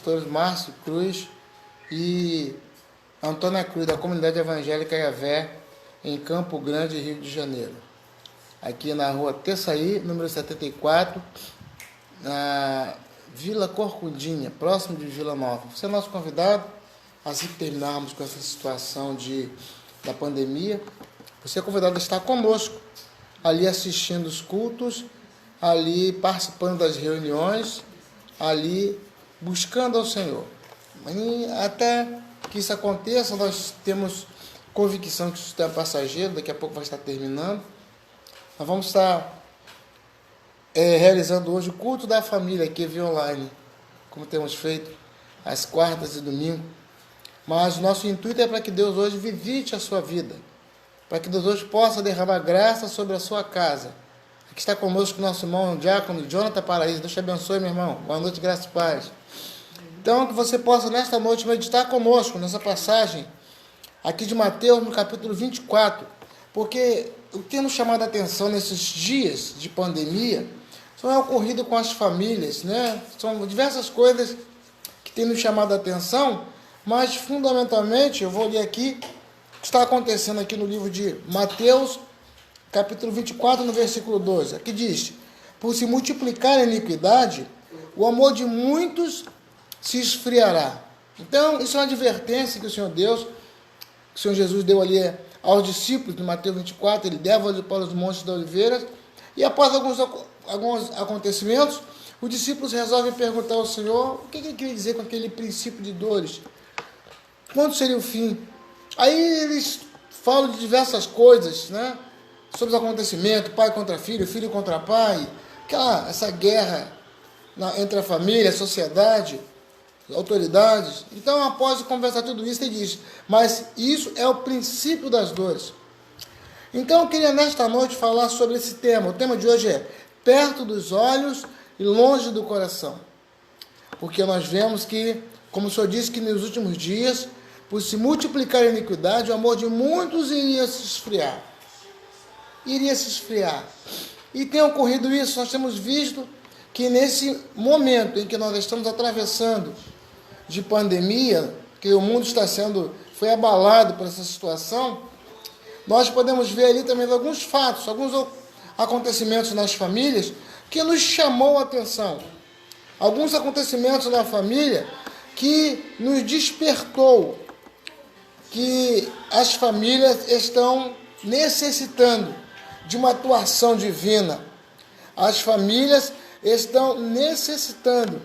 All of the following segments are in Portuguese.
pastores Márcio Cruz e Antônia Cruz, da Comunidade Evangélica Iavé, em Campo Grande, Rio de Janeiro. Aqui na rua Tessaí, número 74, na Vila Corcundinha, próximo de Vila Nova. Você é nosso convidado, assim que terminarmos com essa situação da pandemia, você é convidado a estar conosco, ali assistindo os cultos, ali participando das reuniões, ali buscando ao Senhor. E até que isso aconteça, nós temos convicção que isso é passageiro, daqui a pouco vai estar terminando. Nós vamos estar realizando hoje o culto da família aqui via online, como temos feito às quartas e domingo. Mas o nosso intuito é para que Deus hoje visite a sua vida, para que Deus hoje possa derramar graça sobre a sua casa. Aqui está conosco o nosso irmão diácono Jonathan Paraíso. Deus te abençoe, meu irmão. Boa noite, graça e paz. Então, que você possa nesta noite meditar conosco nessa passagem aqui de Mateus, no capítulo 24, porque o que tem nos chamado a atenção nesses dias de pandemia são ocorrido com as famílias, né? São diversas coisas que têm nos chamado a atenção, mas fundamentalmente, eu vou ler aqui o que está acontecendo aqui no livro de Mateus, capítulo 24, no versículo 12. Aqui diz: por se multiplicar a iniquidade, o amor de muitos se esfriará. Então, isso é uma advertência que o Senhor Jesus deu ali aos discípulos, de Mateus 24, ele leva-os para os montes da Oliveira, e após alguns acontecimentos, os discípulos resolvem perguntar ao Senhor o que ele queria dizer com aquele princípio de dores. Quando seria o fim? Aí eles falam de diversas coisas, né? Sobre os acontecimentos, pai contra filho, filho contra pai, essa guerra entre a família, a sociedade, as autoridades. Então, após conversar tudo isso, ele diz: mas isso é o princípio das dores. Então, eu queria nesta noite falar sobre esse tema. O tema de hoje é perto dos olhos e longe do coração. Porque nós vemos que, como o Senhor disse, que nos últimos dias, por se multiplicar a iniquidade, o amor de muitos iria se esfriar. E tem ocorrido isso. Nós temos visto que nesse momento em que nós estamos atravessando de pandemia, que o mundo foi abalado por essa situação, nós podemos ver ali também alguns fatos, alguns acontecimentos nas famílias que nos chamou a atenção. Alguns acontecimentos na família que nos despertou que as famílias estão necessitando de uma atuação divina. As famílias estão necessitando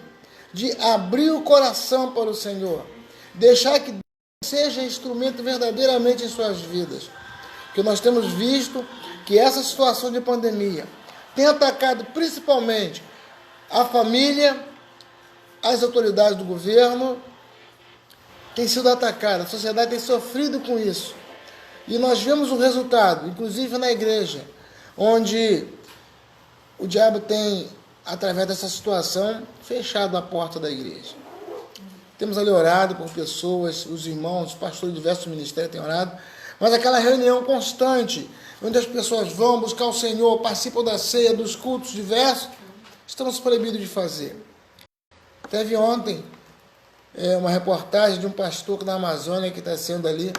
de abrir o coração para o Senhor, deixar que Deus seja instrumento verdadeiramente em suas vidas. Porque nós temos visto que essa situação de pandemia tem atacado principalmente a família, as autoridades do governo, tem sido atacada, a sociedade tem sofrido com isso. E nós vemos o resultado, inclusive na igreja, onde o diabo tem, através dessa situação, fechado a porta da igreja. Temos ali orado por pessoas, os irmãos, os pastores de diversos ministérios têm orado, mas aquela reunião constante, onde as pessoas vão buscar o Senhor, participam da ceia, dos cultos diversos, estamos proibidos de fazer. Teve ontem uma reportagem de um pastor da Amazônia que está sendo ali,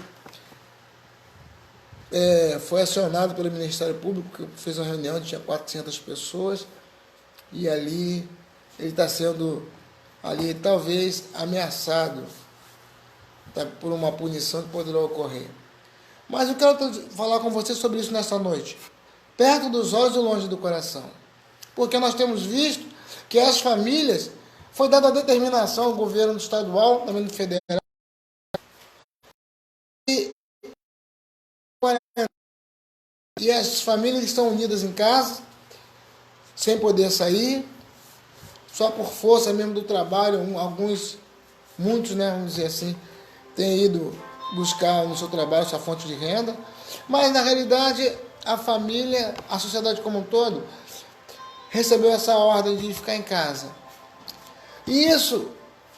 foi acionado pelo Ministério Público, que fez uma reunião, tinha 400 pessoas, e ali ele está sendo, ali talvez, ameaçado por uma punição que poderá ocorrer. Mas eu quero falar com você sobre isso nessa noite. Perto dos olhos e longe do coração. Porque nós temos visto que as famílias, foi dada a determinação ao governo estadual, também do federal, e as famílias estão unidas em casa, sem poder sair, só por força mesmo do trabalho. Muitos, né, vamos dizer assim, têm ido buscar no seu trabalho sua fonte de renda, mas na realidade a família, a sociedade como um todo, recebeu essa ordem de ficar em casa. E isso,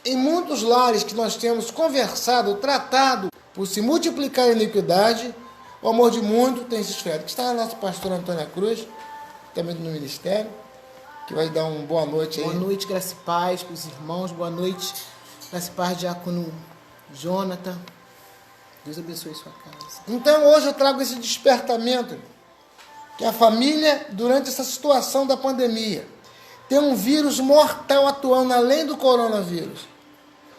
em muitos lares que nós temos conversado, tratado, por se multiplicar a iniquidade, o amor de muitos tem se esfriado. Aqui está a nossa pastora Antônia Cruz, também no ministério, que vai dar uma boa noite aí. Boa noite, graça e paz para os irmãos, boa noite Graça e paz, diácono Jonathan. Deus abençoe sua casa. Então hoje eu trago esse despertamento, que a família, durante essa situação da pandemia, tem um vírus mortal atuando além do coronavírus.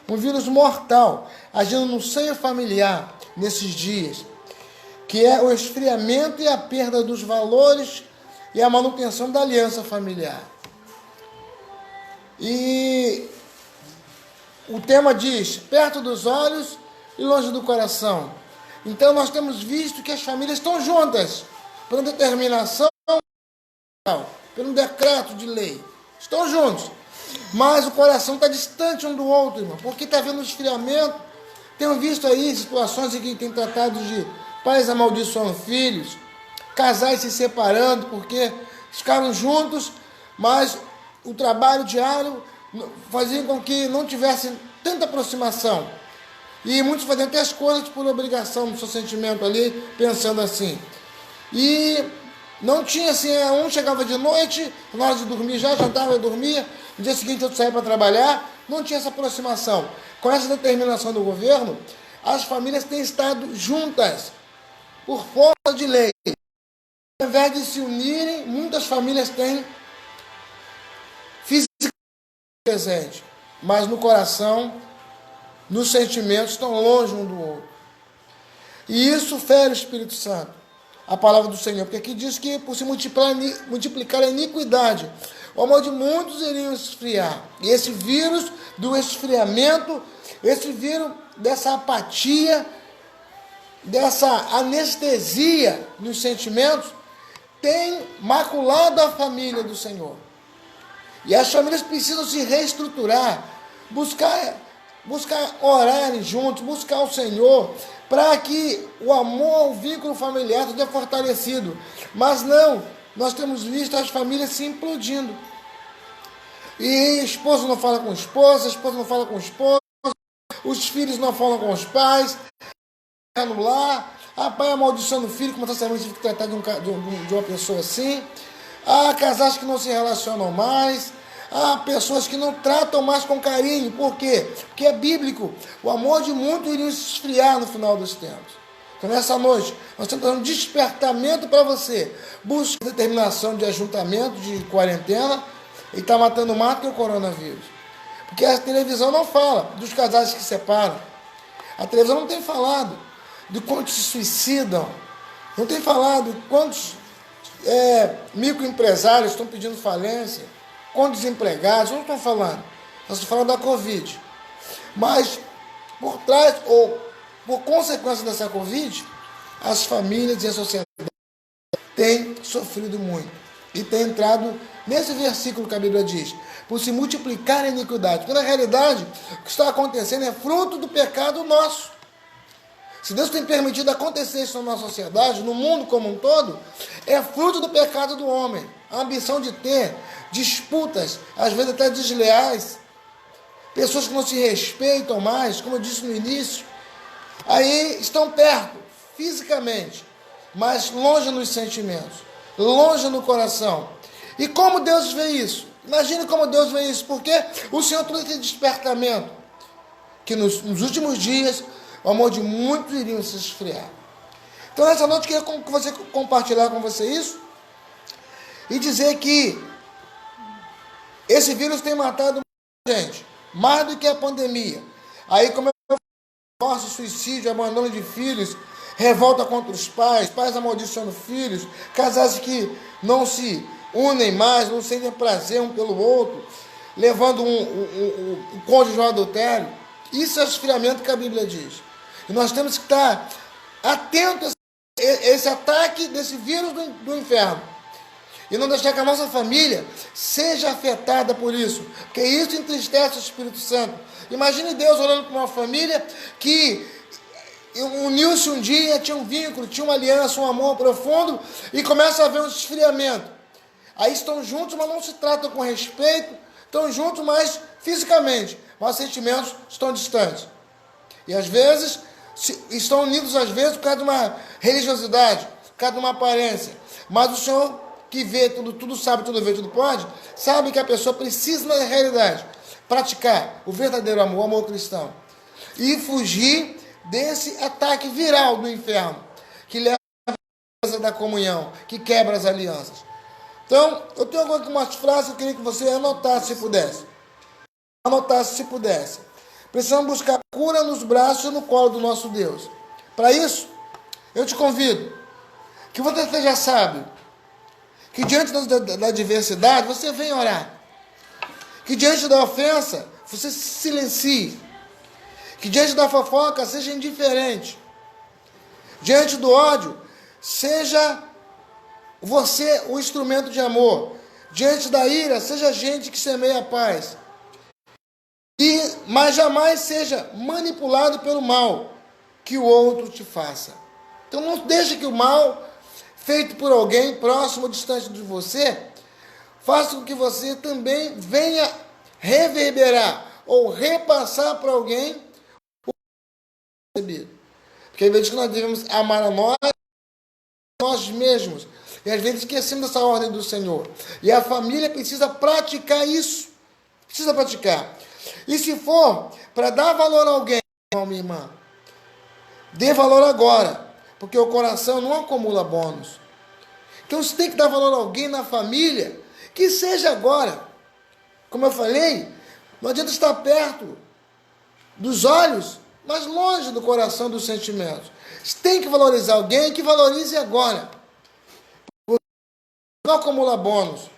Um vírus mortal agindo no seio familiar nesses dias, que é o esfriamento e a perda dos valores e a manutenção da aliança familiar. E o tema diz, perto dos olhos e longe do coração. Então nós temos visto que as famílias estão juntas, por uma determinação, pelo decreto de lei. Estão juntos. Mas o coração está distante um do outro, irmão, porque está havendo esfriamento. Tenho visto aí situações em que tem tratado de pais amaldiçoando filhos, casais se separando porque ficaram juntos, mas o trabalho diário fazia com que não tivesse tanta aproximação. E muitos faziam até as coisas por obrigação, no seu sentimento ali, pensando assim. E não tinha assim, um chegava de noite, na hora de dormir já, jantava e dormia, no dia seguinte outro saía para trabalhar, não tinha essa aproximação. Com essa determinação do governo, as famílias têm estado juntas, por força de lei. Ao invés de se unirem, muitas famílias têm fisicamente presente, mas no coração, nos sentimentos, estão longe um do outro. E isso fere o Espírito Santo, a palavra do Senhor, porque aqui diz que por se multiplicar a iniquidade, o amor de muitos iriam esfriar. E esse vírus do esfriamento, esse vírus dessa apatia, dessa anestesia nos sentimentos, tem maculado a família do Senhor. E as famílias precisam se reestruturar, buscar orarem juntos, buscar o Senhor, para que o amor, o vínculo familiar seja fortalecido. Mas não, nós temos visto as famílias se implodindo. E esposo não fala com esposa não fala com o esposo, os filhos não falam com os pais, no lar, a pai amaldiçoando o filho, como está sabendo que tratar de uma pessoa assim. Há casais que não se relacionam mais, há pessoas que não tratam mais com carinho. Por quê? Porque é bíblico. O amor de muitos iria se esfriar no final dos tempos. Então nessa noite, nós estamos dando um despertamento para você. Busque determinação de ajuntamento, de quarentena, e está matando mais que o coronavírus. Porque a televisão não fala dos casais que se separam. A televisão não tem falado de quantos se suicidam. Não tem falado de quantos microempresários estão pedindo falência, quantos desempregados, não estão falando. Nós estamos falando da Covid. Mas, por trás, ou por consequência dessa Covid, as famílias e a sociedade têm sofrido muito. E têm entrado nesse versículo que a Bíblia diz, por se multiplicar a iniquidade. Porque, na realidade, o que está acontecendo é fruto do pecado nosso. Se Deus tem permitido acontecer isso na nossa sociedade, no mundo como um todo, é fruto do pecado do homem. A ambição de ter disputas, às vezes até desleais, pessoas que não se respeitam mais, como eu disse no início, aí estão perto, fisicamente, mas longe nos sentimentos, longe no coração. E como Deus vê isso? Imagine como Deus vê isso, porque o Senhor trouxe esse despertamento, que nos últimos dias, o amor de muitos iriam se esfriar. Então, nessa noite, eu queria compartilhar com você isso e dizer que esse vírus tem matado muita gente, mais do que a pandemia. Aí, como eu divórcio, suicídio, abandono de filhos, revolta contra os pais amaldiçoando filhos, casais que não se unem mais, não sentem prazer um pelo outro, levando o cônjuge ao adultério. Isso é o esfriamento que a Bíblia diz. E nós temos que estar atentos a esse ataque desse vírus do inferno. E não deixar que a nossa família seja afetada por isso. Porque isso entristece o Espírito Santo. Imagine Deus olhando para uma família que uniu-se um dia, tinha um vínculo, tinha uma aliança, um amor profundo, e começa a haver um esfriamento. Aí estão juntos, mas não se tratam com respeito. Estão juntos, mas fisicamente. Mas os sentimentos estão distantes. E às vezes estão unidos às vezes por causa de uma religiosidade, por causa de uma aparência. Mas o Senhor, que vê tudo sabe, tudo vê, tudo pode, sabe que a pessoa precisa, na realidade, praticar o verdadeiro amor, o amor cristão. E fugir desse ataque viral do inferno, que leva à da comunhão, que quebra as alianças. Então, eu tenho agora umas frases que eu queria que você anotasse se pudesse. Anotasse se pudesse. Precisamos buscar cura nos braços e no colo do nosso Deus. Para isso, eu te convido que você seja sábio, que diante da adversidade você venha orar, que diante da ofensa você se silencie, que diante da fofoca seja indiferente, diante do ódio seja você o instrumento de amor, diante da ira seja gente que semeia a paz, mas jamais seja manipulado pelo mal que o outro te faça. Então não deixe que o mal feito por alguém próximo ou distante de você faça com que você também venha reverberar ou repassar para alguém o recebido. Porque às vezes que nós devemos amar a nós mesmos, e às vezes esquecemos dessa ordem do Senhor. E a família precisa praticar isso. Precisa praticar. E se for para dar valor a alguém, irmão, minha irmã, dê valor agora, porque o coração não acumula bônus. Então, se tem que dar valor a alguém na família, que seja agora. Como eu falei, não adianta estar perto dos olhos, mas longe do coração, dos sentimentos. Se tem que valorizar alguém, que valorize agora. Não acumula bônus.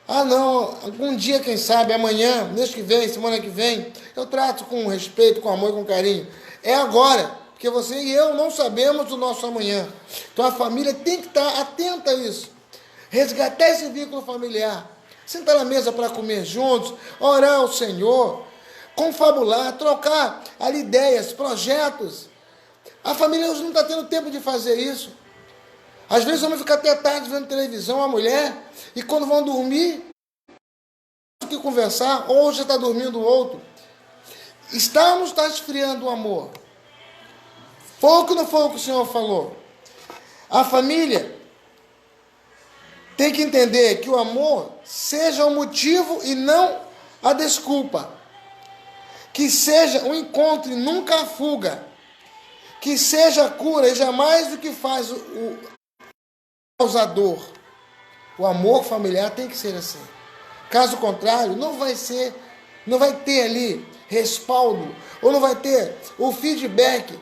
Ah, não, algum dia, quem sabe, amanhã, mês que vem, semana que vem, eu trato com respeito, com amor e com carinho. É agora, porque você e eu não sabemos do nosso amanhã. Então a família tem que estar atenta a isso. Resgatar esse vínculo familiar. Sentar na mesa para comer juntos, orar ao Senhor, confabular, trocar ali ideias, projetos. A família hoje não está tendo tempo de fazer isso. Às vezes vamos ficar até tarde vendo televisão, a mulher, e quando vão dormir, não tem que conversar, ou já está dormindo o outro. Está ou não está esfriando o amor? Foi ou não foi o que o Senhor falou? A família tem que entender que o amor seja o motivo e não a desculpa. Que seja o encontro e nunca a fuga. Que seja a cura e jamais o que faz o causador. O amor familiar tem que ser assim. Caso contrário, não vai ter ali respaldo, ou não vai ter o feedback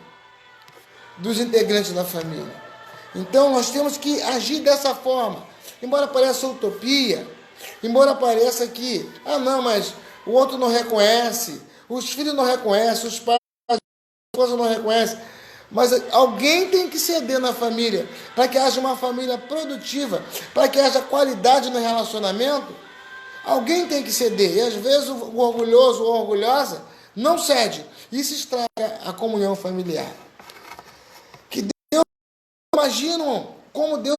dos integrantes da família. Então nós temos que agir dessa forma. Embora pareça utopia, embora pareça que, não, mas o outro não reconhece, os filhos não reconhecem, os pais, as esposas não reconhecem. Mas alguém tem que ceder na família, para que haja uma família produtiva, para que haja qualidade no relacionamento. Alguém tem que ceder. E às vezes o orgulhoso ou orgulhosa não cede. Isso estraga a comunhão familiar. Que Deus, imaginam como Deus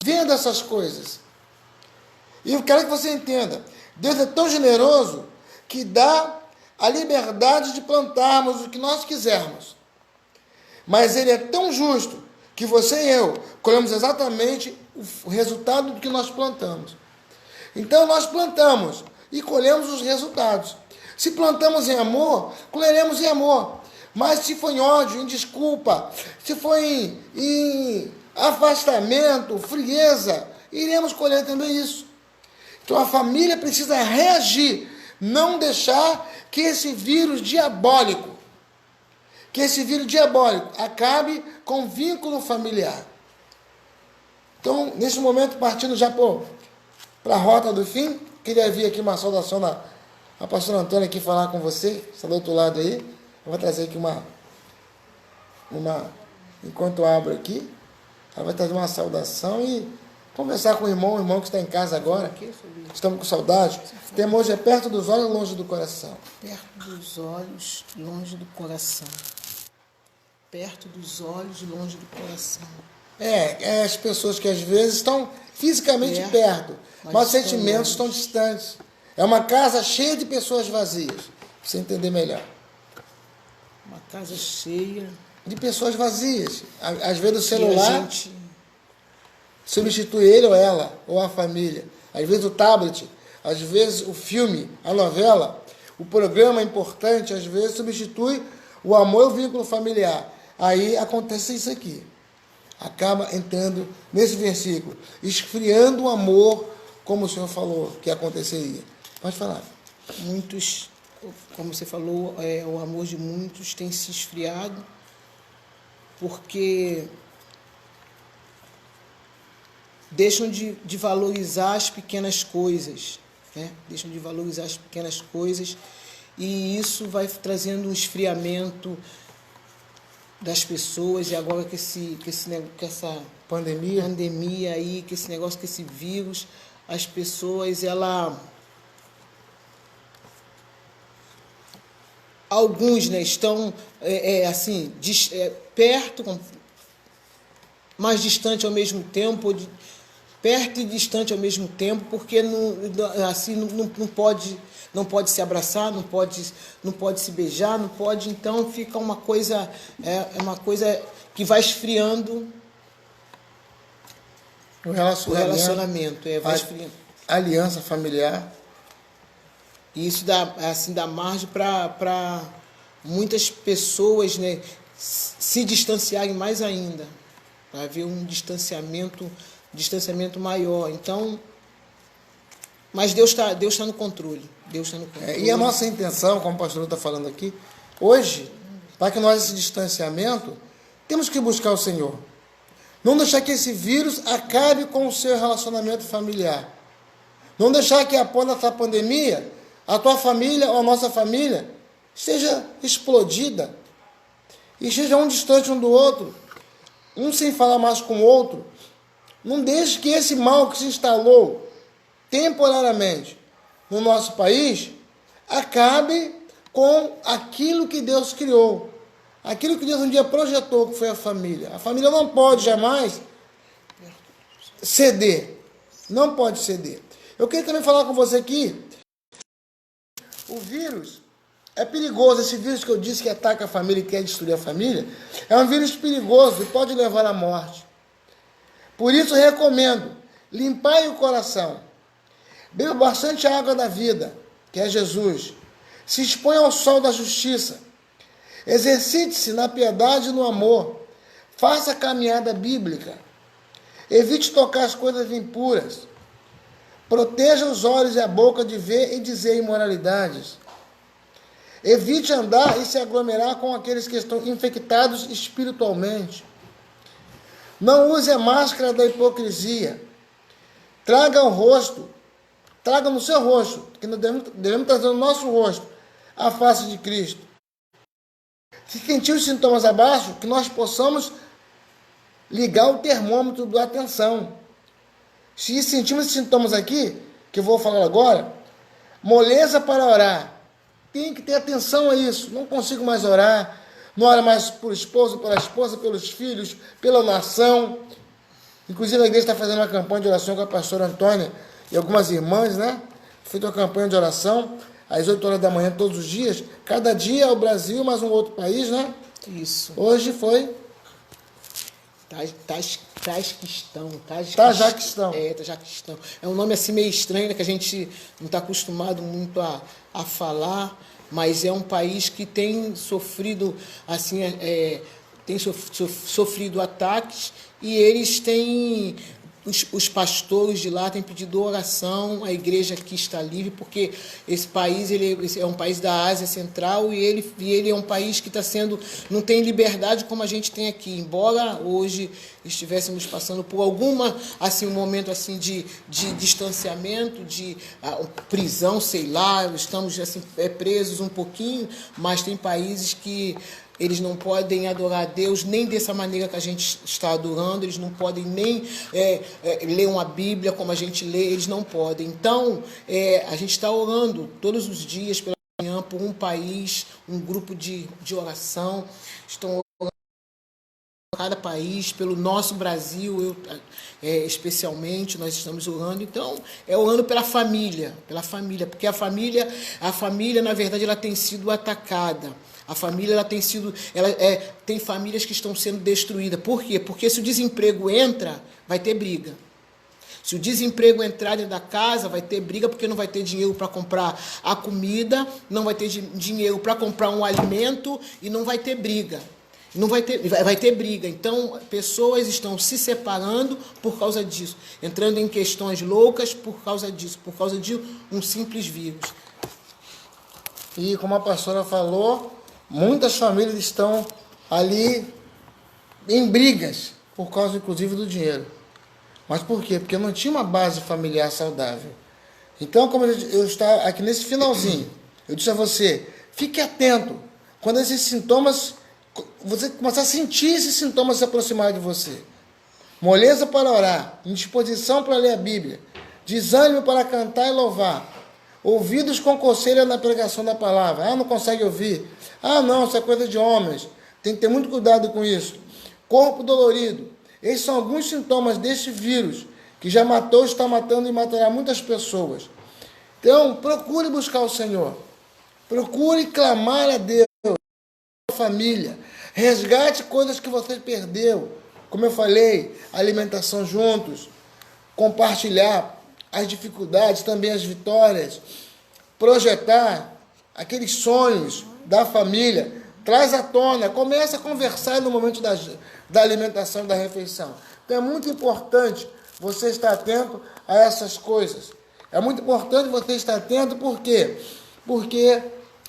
vendo essas coisas. E eu quero que você entenda. Deus é tão generoso que dá a liberdade de plantarmos o que nós quisermos. Mas Ele é tão justo que você e eu colhemos exatamente o resultado do que nós plantamos. Então nós plantamos e colhemos os resultados. Se plantamos em amor, colheremos em amor. Mas se for em ódio, em desculpa, se for em afastamento, frieza, iremos colher também isso. Então a família precisa reagir, não deixar que esse vírus diabólico acabe com o vínculo familiar. Então, nesse momento, partindo já para a rota do fim, queria vir aqui uma saudação da pastora Antônia aqui falar com você, está do outro lado aí. Eu vou trazer aqui enquanto eu abro aqui, ela vai trazer uma saudação e conversar com o irmão que está em casa agora. Estamos com saudade. Temos hoje perto dos olhos, longe do coração. Perto dos olhos, longe do coração. Perto dos olhos, longe do coração. É as pessoas que às vezes estão fisicamente perto, mas os sentimentos estão distantes. É uma casa cheia de pessoas vazias. Para você entender melhor. Uma casa cheia de pessoas vazias. Às vezes o celular substitui ele ou ela, ou a família. Às vezes o tablet Às vezes o filme, a novela, o programa importante, às vezes substitui o amor e o vínculo familiar. Aí acontece isso aqui. Acaba entrando nesse versículo, esfriando o amor, como o Senhor falou que aconteceria. Pode falar. Muitos, como você falou, o amor de muitos tem se esfriado, porque deixam de valorizar as pequenas coisas, né? Deixam de valorizar as pequenas coisas, e isso vai trazendo um esfriamento das pessoas. E agora com essa pandemia aí, com esse negócio, com esse vírus, as pessoas, alguns, né, estão assim, perto, mais distante ao mesmo tempo, perto e distante ao mesmo tempo, porque não pode se abraçar, não pode se beijar, não pode. Então fica uma coisa que vai esfriando o relacionamento, vai esfriando. Aliança familiar. E isso dá margem para muitas pessoas, né, se distanciarem mais ainda, para haver um distanciamento maior. Então, mas Deus tá no controle. Deus está no controle. E a nossa intenção, como o pastor está falando aqui, hoje, para que nós, esse distanciamento, temos que buscar o Senhor. Não deixar que esse vírus acabe com o seu relacionamento familiar. Não deixar que após essa pandemia, a tua família ou a nossa família seja explodida e esteja um distante um do outro, um sem falar mais com o outro. Não deixe que esse mal que se instalou temporariamente no nosso país acabe com aquilo que Deus criou, aquilo que Deus um dia projetou, que foi a família. A família não pode jamais ceder, não pode ceder. Eu queria também falar com você aqui, o vírus é perigoso. Esse vírus que eu disse que ataca a família e quer destruir a família, é um vírus perigoso e pode levar à morte. Por isso recomendo, limpai o coração, beba bastante água da vida, que é Jesus, se exponha ao sol da justiça, exercite-se na piedade e no amor, faça a caminhada bíblica, evite tocar as coisas impuras, proteja os olhos e a boca de ver e dizer imoralidades, evite andar e se aglomerar com aqueles que estão infectados espiritualmente, não use a máscara da hipocrisia, traga no seu rosto, que nós devemos trazer no nosso rosto a face de Cristo. Se sentir os sintomas abaixo, que nós possamos ligar o termômetro da atenção. Se sentimos sintomas aqui, que eu vou falar agora, moleza para orar. Tem que ter atenção a isso. Não consigo mais orar. Não ora mais por esposo, pela esposa, pelos filhos, pela nação. Inclusive a igreja está fazendo uma campanha de oração com a pastora Antônia e algumas irmãs, né? Feito uma campanha de oração às 8 horas da manhã todos os dias. Cada dia é o Brasil, mais um outro país, né? Isso. Hoje foi Tajiquistão. Tajiquistão. Tajiquistão. É um nome assim meio estranho, né, que a gente não está acostumado muito a falar, mas é um país que tem sofrido assim, sofrido ataques, e eles têm, os pastores de lá têm pedido oração, a igreja aqui está livre, porque esse país ele é um país da Ásia Central, e ele é um país que não tem liberdade como a gente tem aqui, embora hoje estivéssemos passando por um momento assim de distanciamento, de prisão, sei lá, estamos assim, presos um pouquinho, mas tem países que eles não podem adorar a Deus nem dessa maneira que a gente está adorando, eles não podem nem ler uma Bíblia como a gente lê, eles não podem. Então, a gente está orando todos os dias pela manhã por um país, um grupo de oração, estão orando por cada país, pelo nosso Brasil, especialmente, nós estamos orando. Então, orando pela família, porque a família, na verdade, ela tem sido atacada. A família tem famílias que estão sendo destruídas. Por quê? Porque se o desemprego entra, vai ter briga. Se o desemprego entrar dentro da casa, vai ter briga porque não vai ter dinheiro para comprar a comida, não vai ter dinheiro para comprar um alimento e não vai ter briga. Vai ter briga. Então, pessoas estão se separando por causa disso, entrando em questões loucas por causa disso, por causa de um simples vírus. E como a pastora falou, muitas famílias estão ali em brigas, por causa inclusive do dinheiro. Mas por quê? Porque não tinha uma base familiar saudável. Então, como eu estava aqui nesse finalzinho, eu disse a você, fique atento. Quando esses sintomas, você começar a sentir esses sintomas se aproximarem de você. Moleza para orar, indisposição para ler a Bíblia, desânimo para cantar e louvar, ouvidos com conselho na pregação da palavra. Ah, não consegue ouvir. Ah, não, isso é coisa de homens. Tem que ter muito cuidado com isso. Corpo dolorido. Esses são alguns sintomas deste vírus que já matou, está matando e matará muitas pessoas. Então, procure buscar o Senhor. Procure clamar a Deus, a família. Resgate coisas que você perdeu. Como eu falei, alimentação juntos. Compartilhar as dificuldades, também as vitórias. Projetar aqueles sonhos da família. Traz à tona, começa a conversar no momento da alimentação, da refeição. Então é muito importante você estar atento a essas coisas. É muito importante você estar atento, por quê? Porque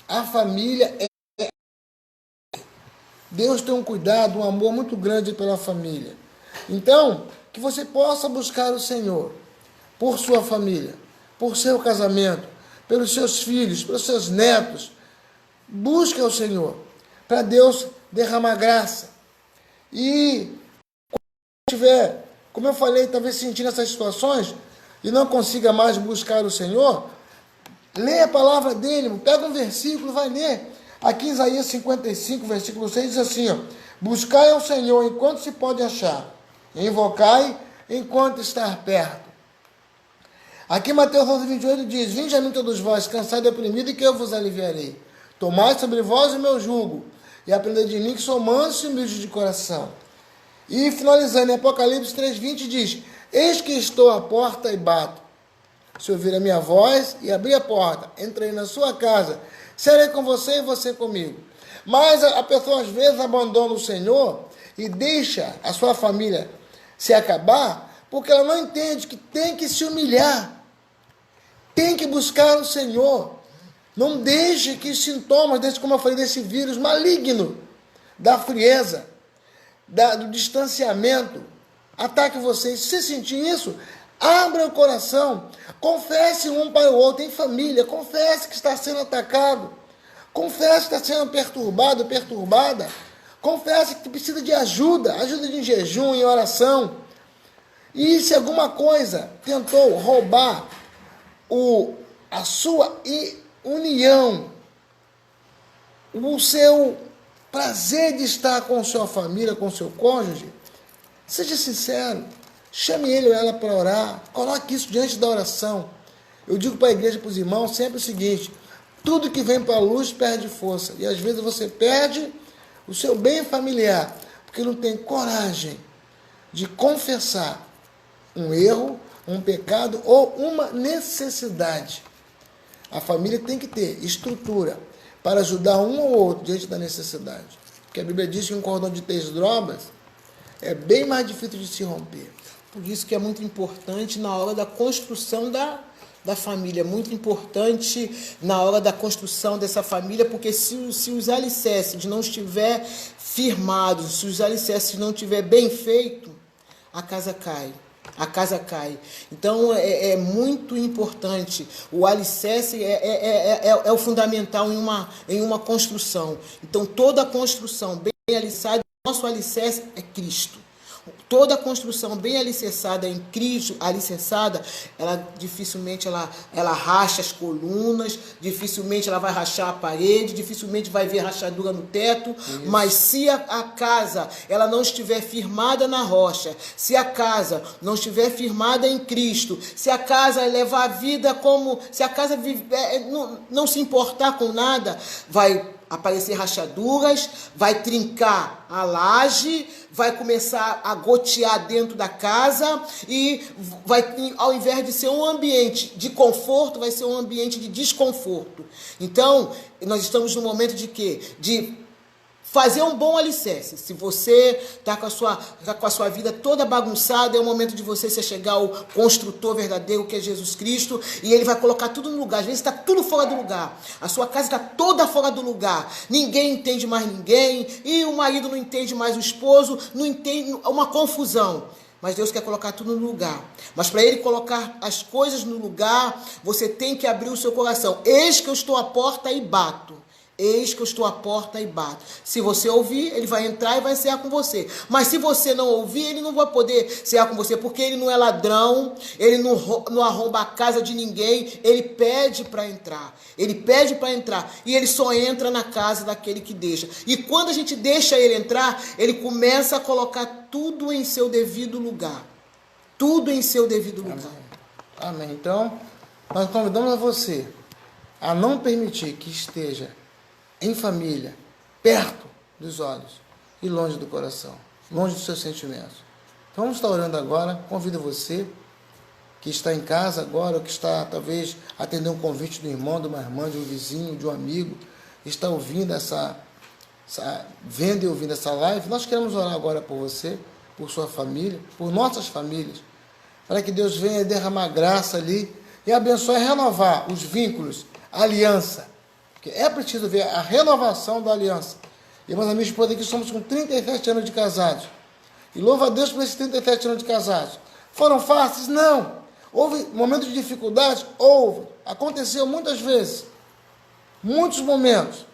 a família é... Deus tem um cuidado, um amor muito grande pela família. Então, que você possa buscar o Senhor por sua família, por seu casamento, pelos seus filhos, pelos seus netos. Busque o Senhor, para Deus derramar graça. E quando tiver, como eu falei, talvez sentindo essas situações e não consiga mais buscar o Senhor, leia a palavra dele, pega um versículo, vai ler. Aqui em Isaías 55, versículo 6, diz assim, ó, buscai ao Senhor enquanto se pode achar, invocai enquanto estar perto. Aqui em Mateus 11, 28 diz, vinde a mim todos vós, cansados e oprimidos, e que eu vos aliviarei. Tomai sobre vós o meu jugo, e aprendei de mim que sou manso e humilde de coração. E finalizando em Apocalipse 3:20 diz, eis que estou à porta e bato. Se ouvir a minha voz e abrir a porta, entrei na sua casa, serei com você e você comigo. Mas a pessoa às vezes abandona o Senhor e deixa a sua família se acabar, porque ela não entende que tem que se humilhar, tem que buscar o Senhor. Não deixe que os sintomas, como eu falei, desse vírus maligno, da frieza, do distanciamento, ataque vocês. Se sentir isso, abra o coração, confesse um para o outro, em família, confesse que está sendo atacado, confesse que está sendo perturbado, perturbada, confesse que precisa de ajuda de jejum, em oração. E se alguma coisa tentou roubar a sua união, o seu prazer de estar com sua família, com seu cônjuge, seja sincero, chame ele ou ela para orar, coloque isso diante da oração. Eu digo para a igreja, para os irmãos, sempre o seguinte, tudo que vem para a luz perde força, e às vezes você perde o seu bem familiar, porque não tem coragem de confessar um erro, um pecado ou uma necessidade. A família tem que ter estrutura para ajudar um ou outro diante da necessidade. Porque a Bíblia diz que um cordão de 3 dobras é bem mais difícil de se romper. Por isso que é muito importante na hora da construção da família, é muito importante na hora da construção dessa família, porque se os alicerces não estiver firmados, se os alicerces não estiver bem feito, a casa cai. A casa cai. Então, é muito importante. O alicerce é o fundamental em uma construção. Então, toda construção bem alicerçada, nosso alicerce é Cristo. Toda construção bem alicerçada em Cristo, ela dificilmente ela racha as colunas, dificilmente ela vai rachar a parede, dificilmente vai ver rachadura no teto. Isso. Mas se a casa ela não estiver firmada na rocha, se a casa não estiver firmada em Cristo, se a casa levar a vida como, se a casa não se importar com nada, vai aparecer rachaduras, vai trincar a laje, vai começar a gotejar rotear dentro da casa e vai, ao invés de ser um ambiente de conforto, vai ser um ambiente de desconforto. Então, nós estamos no momento de quê? De fazer um bom alicerce. Se você está com a sua vida toda bagunçada, é o momento de você se chegar ao construtor verdadeiro, que é Jesus Cristo, e ele vai colocar tudo no lugar. Às vezes está tudo fora do lugar. A sua casa está toda fora do lugar. Ninguém entende mais ninguém, e o marido não entende mais o esposo, não entende, uma confusão. Mas Deus quer colocar tudo no lugar. Mas para Ele colocar as coisas no lugar, você tem que abrir o seu coração. Eis que eu estou à porta e bato. Eis que eu estou à porta e bato. Se você ouvir, ele vai entrar e vai cear com você. Mas se você não ouvir, ele não vai poder cear com você, porque ele não é ladrão, ele não arromba a casa de ninguém, ele pede para entrar. Ele pede para entrar e ele só entra na casa daquele que deixa. E quando a gente deixa ele entrar, ele começa a colocar tudo em seu devido lugar. Tudo em seu devido lugar. Amém. Então, nós convidamos a você a não permitir que esteja em família, perto dos olhos e longe do coração, longe dos seus sentimentos. Então vamos estar orando agora. Convido você que está em casa agora, ou que está talvez atendendo um convite do irmão, de uma irmã, de um vizinho, de um amigo, está ouvindo vendo e ouvindo essa live. Nós queremos orar agora por você, por sua família, por nossas famílias, para que Deus venha derramar graça ali e abençoe e renovar os vínculos, a aliança. Porque é preciso ver a renovação da aliança. Irmãos, a minha esposa aqui, somos com 37 anos de casados. E louva a Deus por esses 37 anos de casados. Foram fáceis? Não. Houve momentos de dificuldade? Houve. Aconteceu muitas vezes. Muitos momentos.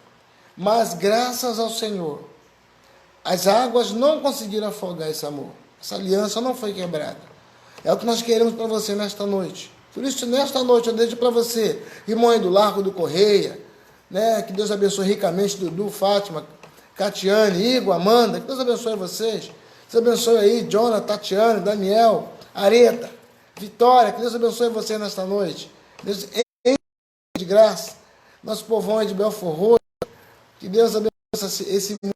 Mas graças ao Senhor, as águas não conseguiram afogar esse amor. Essa aliança não foi quebrada. É o que nós queremos para você nesta noite. Por isso, nesta noite, eu deixo para você, irmão aí do Largo do Correia, né? Que Deus abençoe ricamente Dudu, Fátima, Catiane, Igor, Amanda, que Deus abençoe vocês. Deus abençoe aí Jonathan, Tatiane, Daniel, Areta, Vitória, que Deus abençoe vocês nesta noite. Deus enche de graça. Nosso povão aí de Belfort Roxo, que Deus abençoe esse mundo.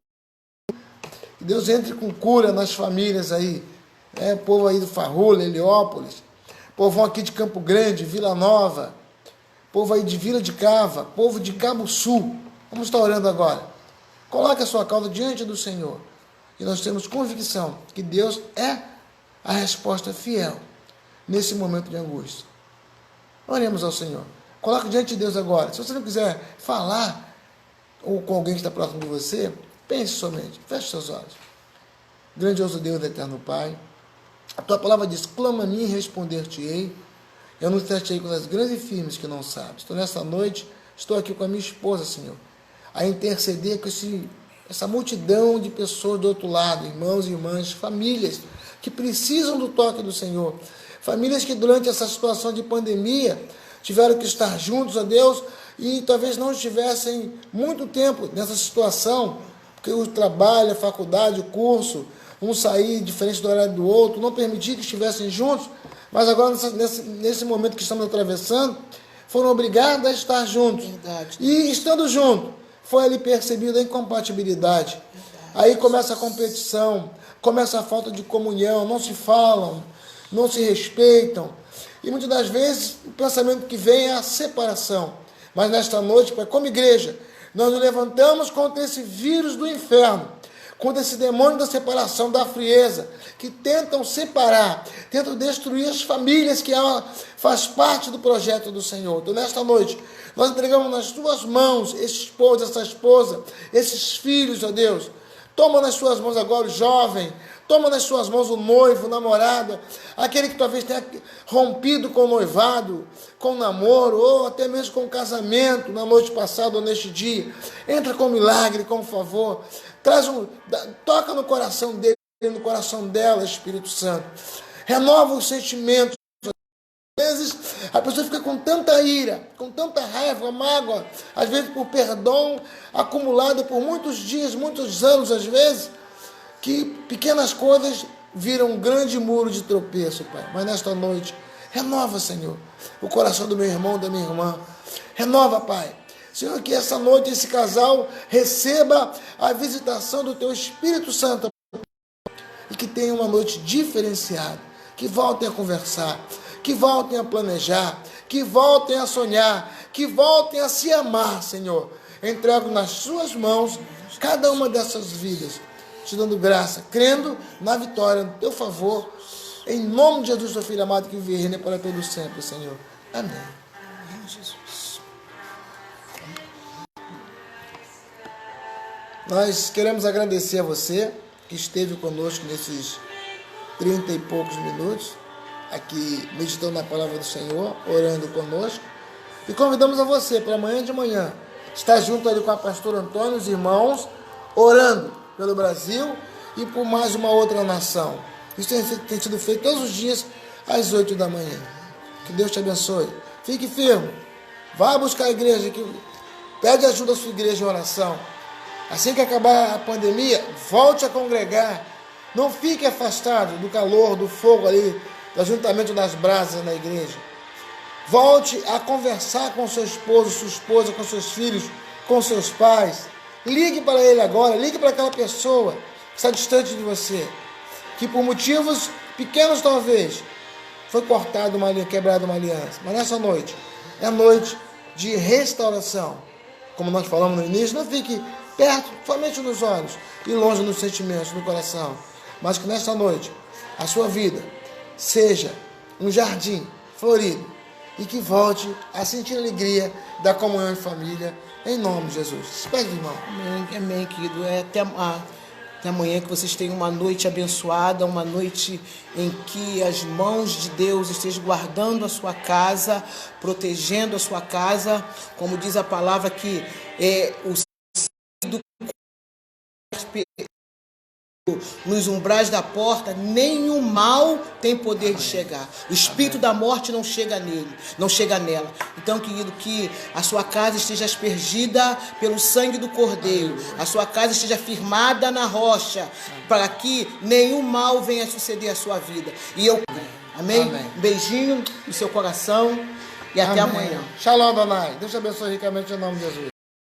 Que Deus entre com cura nas famílias aí. Povo aí do Farroula, Heliópolis, povão aqui de Campo Grande, Vila Nova, povo aí de Vila de Cava, povo de Cabo Sul. Vamos estar orando agora. Coloque a sua causa diante do Senhor. E nós temos convicção que Deus é a resposta fiel nesse momento de angústia. Oremos ao Senhor. Coloque diante de Deus agora. Se você não quiser falar ou com alguém que está próximo de você, pense somente. Feche seus olhos. Grandioso Deus, eterno Pai, a Tua palavra diz: clama a mim e responder-te-ei. Eu não tratei com as grandes e firmes que não sabes. Então, nessa noite, estou aqui com a minha esposa, Senhor, a interceder com essa multidão de pessoas do outro lado, irmãos e irmãs, famílias que precisam do toque do Senhor. Famílias que durante essa situação de pandemia tiveram que estar juntos a Deus e talvez não estivessem muito tempo nessa situação, porque o trabalho, a faculdade, o curso, um sair diferente do horário do outro, não permitir que estivessem juntos. Mas agora, nesse momento que estamos atravessando, foram obrigados a estar juntos. Verdade. E estando juntos, foi ali percebida a incompatibilidade. Verdade. Aí começa a competição, começa a falta de comunhão, não se falam, não se respeitam. E muitas das vezes o pensamento que vem é a separação. Mas nesta noite, Pai, como igreja, nós nos levantamos contra esse vírus do inferno, contra esse demônio da separação, da frieza, que tentam separar, tentam destruir as famílias que faz parte do projeto do Senhor. Então, nesta noite, nós entregamos nas Tuas mãos esse esposo, essa esposa, esses filhos, ó Deus. Toma nas Suas mãos agora o jovem, toma nas Suas mãos o noivo, o namorado, aquele que talvez tenha rompido com o noivado, com o namoro, ou até mesmo com o casamento, na noite passada ou neste dia. Entra com milagre, com favor. Toca no coração dele, no coração dela, Espírito Santo. Renova os sentimentos. Às vezes a pessoa fica com tanta ira, com tanta raiva, mágoa, às vezes por perdão acumulado por muitos dias, muitos anos, às vezes, que pequenas coisas viram um grande muro de tropeço, Pai. Mas nesta noite, renova, Senhor, o coração do meu irmão, da minha irmã. Renova, Pai. Senhor, que essa noite esse casal receba a visitação do Teu Espírito Santo e que que tenham uma noite diferenciada, que voltem a conversar, que voltem a planejar, que voltem a sonhar, que voltem a se amar, Senhor. Entrego nas suas mãos cada uma dessas vidas, te dando graça, crendo na vitória, no teu favor, em nome de Jesus, teu Filho amado, que vive e reina para todo sempre, Senhor. Amém. Amém, Jesus. Nós queremos agradecer a você que esteve conosco nesses 30 e poucos minutos, aqui meditando na palavra do Senhor, orando conosco. E convidamos a você para amanhã de manhã estar junto ali com a pastora Antônio, os irmãos, orando pelo Brasil e por mais uma outra nação. Isso tem sido feito todos os dias às 8 da manhã. Que Deus te abençoe. Fique firme. Vá buscar a igreja. Pede ajuda à sua igreja em oração. Assim que acabar a pandemia, volte a congregar. Não fique afastado do calor, do fogo ali, do ajuntamento das brasas na igreja. Volte a conversar com seu esposo, sua esposa, com seus filhos, com seus pais. Ligue para ele agora, ligue para aquela pessoa que está distante de você, que por motivos pequenos talvez, foi cortado quebrada uma aliança. Mas nessa noite, é a noite de restauração. Como nós falamos no início, não fique perto, somente nos olhos, e longe nos sentimentos, no coração. Mas que nesta noite, a sua vida seja um jardim florido, e que volte a sentir a alegria da comunhão em família, em nome de Jesus. Espere, irmão. Amém, amém, querido. Até amanhã, que vocês tenham uma noite abençoada, uma noite em que as mãos de Deus estejam guardando a sua casa, protegendo a sua casa, como diz a palavra que o sangue do nos umbrais da porta, nenhum mal tem poder de chegar. O espírito da morte não chega nele, não chega nela. Então, querido, que a sua casa esteja aspergida pelo sangue do Cordeiro, a sua casa esteja firmada na rocha, para que nenhum mal venha suceder à sua vida. E eu creio. Amém? Amém. Um beijinho no seu coração e até amanhã. Shalom, Donai. Deus te abençoe ricamente em nome de Jesus.